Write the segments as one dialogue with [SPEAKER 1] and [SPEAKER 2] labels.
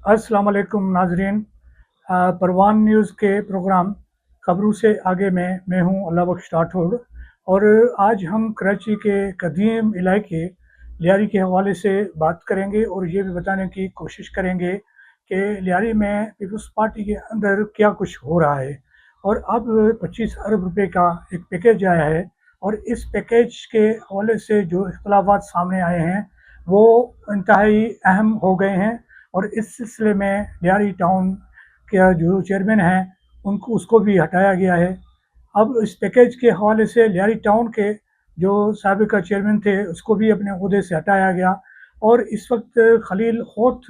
[SPEAKER 1] अस्सलाम वालेकुम नाजरीन। परवान न्यूज़ के प्रोग्राम खबरों से आगे में मैं हूं अल्लाह बख्श राठौड़। और आज हम कराची के कदीम इलाके लियारी के हवाले से बात करेंगे और ये भी बताने की कोशिश करेंगे कि लियारी में पीपल्स पार्टी के अंदर क्या कुछ हो रहा है। और अब 25 अरब रुपए का एक पैकेज आया है और इस पैकेज के हवाले से जो इख्तलाफात सामने आए हैं वो इंतहाई अहम हो गए हैं। और इस सिलसिले में लियारी टाउन के जो चेयरमैन हैं उनको उसको भी हटाया गया है। अब इस पैकेज के हवाले से लियारी टाउन के जो साबिका चेयरमैन थे उसको भी अपने ओहदे से हटाया गया। और इस वक्त खलील होत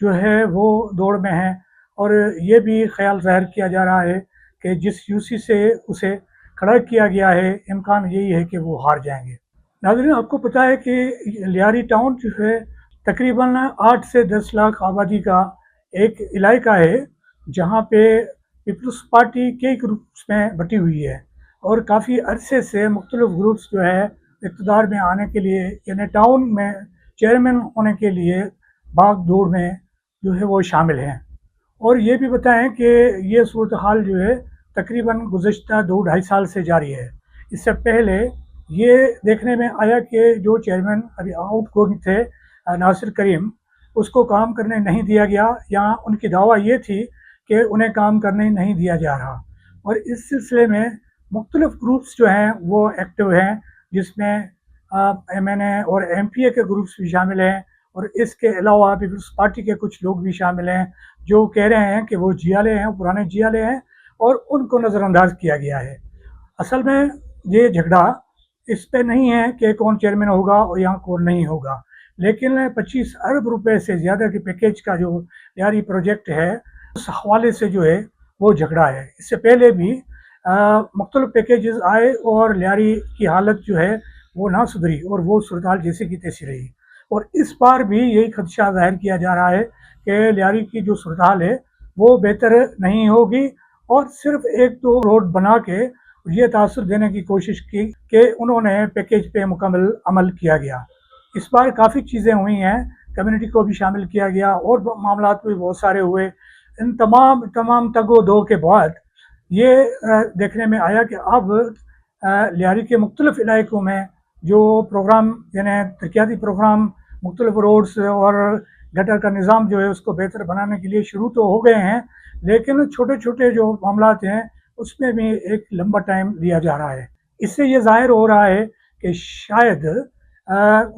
[SPEAKER 1] जो है वो दौड़ में है और ये भी ख्याल ज़ाहिर किया जा रहा है कि जिस यूसी से उसे खड़ा किया गया है इम्कान यही है कि वो हार जाएंगे। नाज़रीन, आपको पता है कि लियारी टाउन जो है तकरीबन 8 से 10 लाख आबादी का एक इलाका है जहाँ पे पीपल्स पार्टी कई ग्रुप्स में बटी हुई है और काफ़ी अरसे से मुख्तलिफ ग्रुप्स जो है इक़्तिदार में आने के लिए यानी टाउन में चेयरमैन होने के लिए भाग दौड़ में जो है वो शामिल हैं। और ये भी बताएं कि ये सूरत हाल जो है तकरीबन गुज़श्ता 2-2.5 साल से जारी है। इससे पहले ये देखने में आया कि जो चेयरमैन अभी आउट गोइंग थे नासिर करीम, उसको काम करने नहीं दिया गया या उनकी दावा ये थी कि उन्हें काम करने नहीं दिया जा रहा। और इस सिलसिले में मुख्तलिफ ग्रुप्स जो हैं वो एक्टिव हैं जिसमें MNA और MPA के ग्रुप्स भी शामिल हैं और इसके अलावा पीपल्स पार्टी के कुछ लोग भी शामिल हैं जो कह रहे हैं कि वो जियाले हैं, पुराने जियाले हैं और उनको नज़रअंदाज किया गया है। असल में ये झगड़ा इस पे नहीं है कि कौन चेयरमैन होगा और यहाँ कौन नहीं होगा, लेकिन 25 अरब रुपए से ज़्यादा के पैकेज का जो लियारी प्रोजेक्ट है उस हवाले से जो है वो झगड़ा है। इससे पहले भी मुख्तलिफ पैकेजेस आए और लियारी की हालत जो है वो ना सुधरी और वो सूरत हाल जैसे की तैसी रही। और इस बार भी यही खदशा ज़ाहिर किया जा रहा है कि लियारी की जो सूरत हाल है वो बेहतर नहीं होगी और सिर्फ एक दो रोड बना के ये तासुर देने की कोशिश की कि उन्होंने पैकेज पे मुकम्मल अमल किया गया। इस बार काफ़ी चीज़ें हुई हैं, कम्युनिटी को भी शामिल किया गया और मामलात भी बहुत सारे हुए। इन तमाम तगो दो के बाद ये देखने में आया कि अब लियारी के मुख्तलिफ इलाकों में जो प्रोग्राम यानी तरक्याती प्रोग्राम मुख्तलिफ रोड्स और गटर का निज़ाम जो है उसको बेहतर बनाने के लिए शुरू तो हो गए हैं, लेकिन छोटे छोटे जो मामलात हैं उसमें भी एक लंबा टाइम लिया जा रहा है। इससे ये ज़ाहिर हो रहा है कि शायद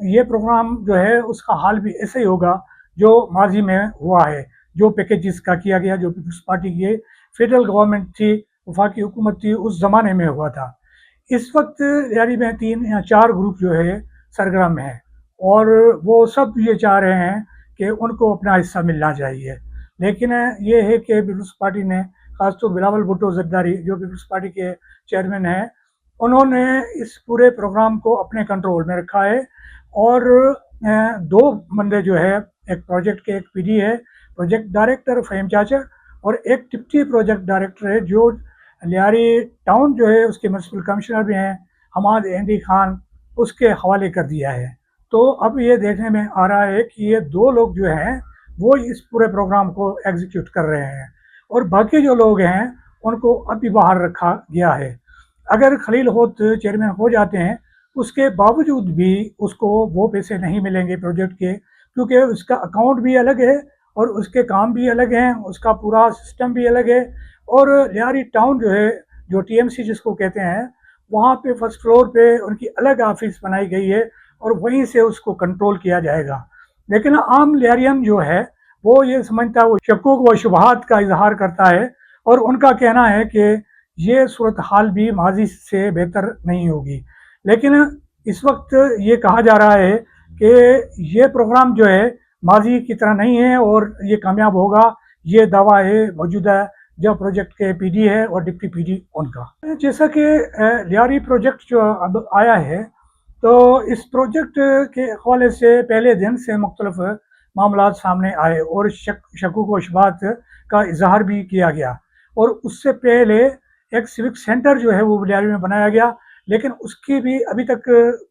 [SPEAKER 1] ये प्रोग्राम जो है उसका हाल भी ऐसे ही होगा जो माजी में हुआ है, जो पैकेजेस का किया गया, जो पीपल्स पार्टी की फेडरल गवर्नमेंट थी, वफाकी हुकूमत थी, उस ज़माने में हुआ था। इस वक्त लियारी में 3 या 4 ग्रुप जो है सरगर्म हैं और वो सब ये चाह रहे हैं कि उनको अपना हिस्सा मिलना चाहिए। लेकिन ये है कि पीपल्स पार्टी ने खासतौर बिलावल भुट्टो ज़रदारी जो पीपल्स पार्टी के चेयरमैन हैं, उन्होंने इस पूरे प्रोग्राम को अपने कंट्रोल में रखा है। और 2 बंदे जो है, एक प्रोजेक्ट के एक PD है, प्रोजेक्ट डायरेक्टर फ़हीम चाचा, और एक डिप्टी प्रोजेक्ट डायरेक्टर है जो लियारी टाउन जो है उसके म्युनिसिपल कमिश्नर भी हैं, हमाद अहमदी खान, उसके हवाले कर दिया है। तो अब ये देखने में आ रहा है कि ये 2 लोग जो हैं वो इस पूरे प्रोग्राम को एग्जीक्यूट कर रहे हैं और बाकी जो लोग हैं उनको अभी बाहर रखा गया है। अगर खलील होत चेयरमैन हो जाते हैं उसके बावजूद भी उसको वो पैसे नहीं मिलेंगे प्रोजेक्ट के, क्योंकि उसका अकाउंट भी अलग है और उसके काम भी अलग हैं, उसका पूरा सिस्टम भी अलग है। और लियारी टाउन जो है, जो TMC जिसको कहते हैं, वहाँ पे फर्स्ट फ्लोर पे उनकी अलग ऑफिस बनाई गई है और वहीं से उसको कंट्रोल किया जाएगा। लेकिन आम लियारियन जो है वो ये समझता है, वो शक्कुक व शुबहात का इजहार करता है और उनका कहना है कि ये सूरत हाल भी माजी से बेहतर नहीं होगी। लेकिन इस वक्त ये कहा जा रहा है कि ये प्रोग्राम जो है माजी की तरह नहीं है और ये कामयाब होगा, ये दावा है मौजूदा जो प्रोजेक्ट के PD है और डिप्टी PD उनका। जैसा कि लियारी प्रोजेक्ट जो अब आया है, तो इस प्रोजेक्ट के हवाले से पहले दिन से मुख्तलिफ मामलात सामने आए और शक्कुक व शुबहात का इजहार भी किया गया। और उससे पहले एक सिविक सेंटर जो है वो लियारी में बनाया गया, लेकिन उसकी भी अभी तक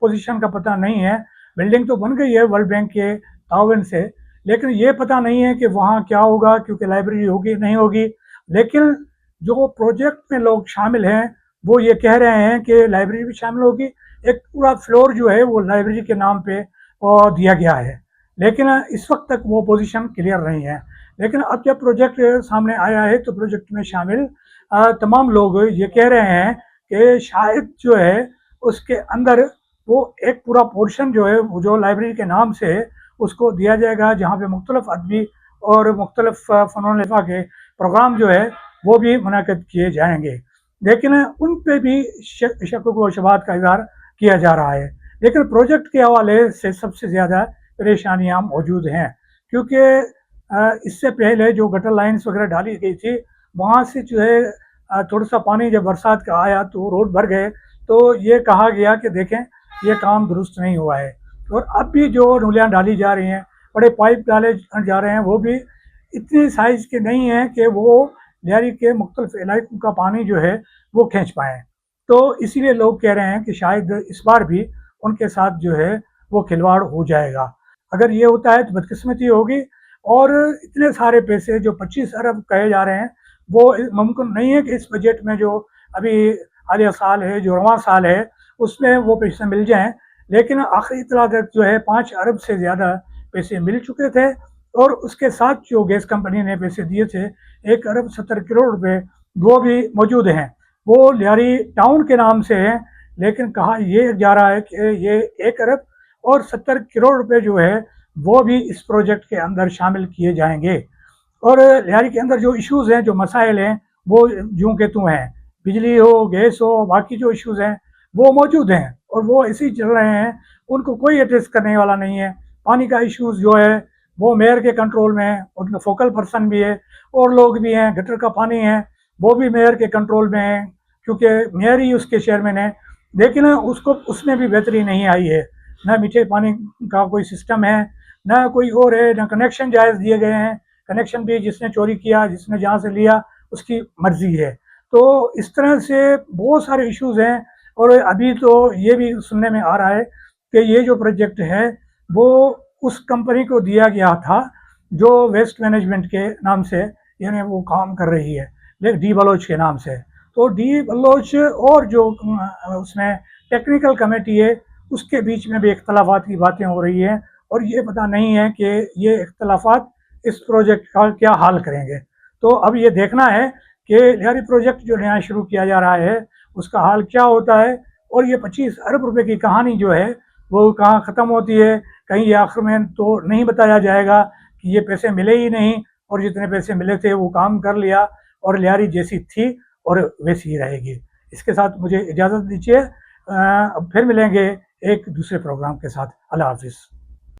[SPEAKER 1] पोजीशन का पता नहीं है। बिल्डिंग तो बन गई है वर्ल्ड बैंक के तावन से, لیکن یہ پتہ نہیں ہے کہ وہاں کیا ہوگا، کیونکہ لائبریری ہوگی نہیں ہوگی. لیکن جو پروجیکٹ میں لوگ شامل ہیں وہ یہ کہہ رہے ہیں کہ لائبریری بھی شامل ہوگی، ایک پورا فلور جو ہے وہ لائبریری کے نام پہ دیا گیا ہے. لیکن اس وقت تک وہ پوزیشن کلیئر نہیں ہے. لیکن اب جب پروجیکٹ سامنے آیا ہے تو پروجیکٹ میں شامل تمام لوگ یہ کہہ رہے ہیں کہ شاید جو ہے اس کے اندر وہ ایک پورا پورشن جو ہے وہ جو لائبریری کے نام سے اس کو دیا جائے گا، جہاں پہ مختلف ادبی اور مختلف فنون لطیفہ کے پروگرام جو ہے وہ بھی منعقد کیے جائیں گے. لیکن ان پہ بھی شک و شبہات کا اظہار کیا جا رہا ہے. لیکن پروجیکٹ کے حوالے سے سب سے زیادہ پریشانیاں موجود ہیں، کیونکہ اس سے پہلے جو گٹر لائنز وغیرہ ڈالی گئی تھی وہاں سے جو ہے تھوڑا سا پانی جب برسات کا آیا تو روڈ بھر گئے، تو یہ کہا گیا کہ دیکھیں یہ کام درست نہیں ہوا ہے. اور اب بھی جو نولیاں ڈالی جا رہی ہیں، بڑے پائپ ڈالے جا رہے ہیں، وہ بھی اتنی سائز کے نہیں ہیں کہ وہ لیاری کے مختلف علاقوں کا پانی جو ہے وہ کھینچ پائیں. تو اسی لیے لوگ کہہ رہے ہیں کہ شاید اس بار بھی ان کے ساتھ جو ہے وہ کھلواڑ ہو جائے گا. اگر یہ ہوتا ہے تو بدقسمتی ہوگی، اور اتنے سارے پیسے جو 25 ارب کہے جا رہے ہیں وہ ممکن نہیں ہے کہ اس بجٹ میں جو ابھی حالیہ سال ہے، جو رواں سال ہے، اس میں وہ پیسے مل جائیں. لیکن آخری اطلاع تک جو ہے 5 ارب سے زیادہ پیسے مل چکے تھے، اور اس کے ساتھ جو گیس کمپنی نے پیسے دیے تھے 1 ارب 70 کروڑ روپے وہ بھی موجود ہیں. وہ لیاری ٹاؤن کے نام سے ہیں، لیکن کہا یہ جا رہا ہے کہ یہ 1 ارب اور 70 کروڑ روپے جو ہے وہ بھی اس پروجیکٹ کے اندر شامل کیے جائیں گے. اور لیاری کے اندر جو ایشوز ہیں، جو مسائل ہیں، وہ جوں کے توں ہیں. بجلی ہو، گیس ہو، باقی جو ایشوز ہیں وہ موجود ہیں اور وہ ایسے ہی چل رہے ہیں، ان کو کوئی ایڈریس کرنے والا نہیں ہے. پانی کا ایشوز جو ہے وہ میئر کے کنٹرول میں ہے، ان کا فوکل پرسن بھی ہے، اور لوگ بھی ہیں. گٹر کا پانی ہے وہ بھی میئر کے کنٹرول میں ہے، کیونکہ میئر ہی اس کے چیئرمین ہے. لیکن اس میں بھی بہتری نہیں آئی ہے. نہ میٹھے پانی کا کوئی سسٹم ہے، نہ کوئی اور ہے، نہ کنیکشن جائز دیے گئے ہیں. کنیکشن بھی جس نے چوری کیا، جس نے جہاں سے لیا، اس کی مرضی ہے. تو اس طرح سے بہت سارے ایشوز ہیں. اور ابھی تو یہ بھی سننے میں آ رہا ہے کہ یہ جو پروجیکٹ ہے وہ اس کمپنی کو دیا گیا تھا جو ویسٹ مینجمنٹ کے نام سے یعنی وہ کام کر رہی ہے، ڈی بلوچ کے نام سے. تو ڈی بلوچ اور جو اس میں ٹیکنیکل کمیٹی ہے اس کے بیچ میں بھی اختلافات کی باتیں ہو رہی ہیں، اور یہ پتہ نہیں ہے کہ یہ اختلافات اس پروجیکٹ کا کیا حال کریں گے. تو اب یہ دیکھنا ہے کہ لیاری پروجیکٹ جو نیا شروع کیا جا رہا ہے اس کا حال کیا ہوتا ہے، اور یہ 25 ارب روپے کی کہانی جو ہے وہ کہاں ختم ہوتی ہے. کہیں یہ آخر میں تو نہیں بتایا جائے گا کہ یہ پیسے ملے ہی نہیں، اور جتنے پیسے ملے تھے وہ کام کر لیا اور لیاری جیسی تھی اور ویسی ہی رہے گی. اس کے ساتھ مجھے اجازت دیجیے، اب پھر ملیں گے ایک دوسرے پروگرام کے ساتھ. اللہ حافظ.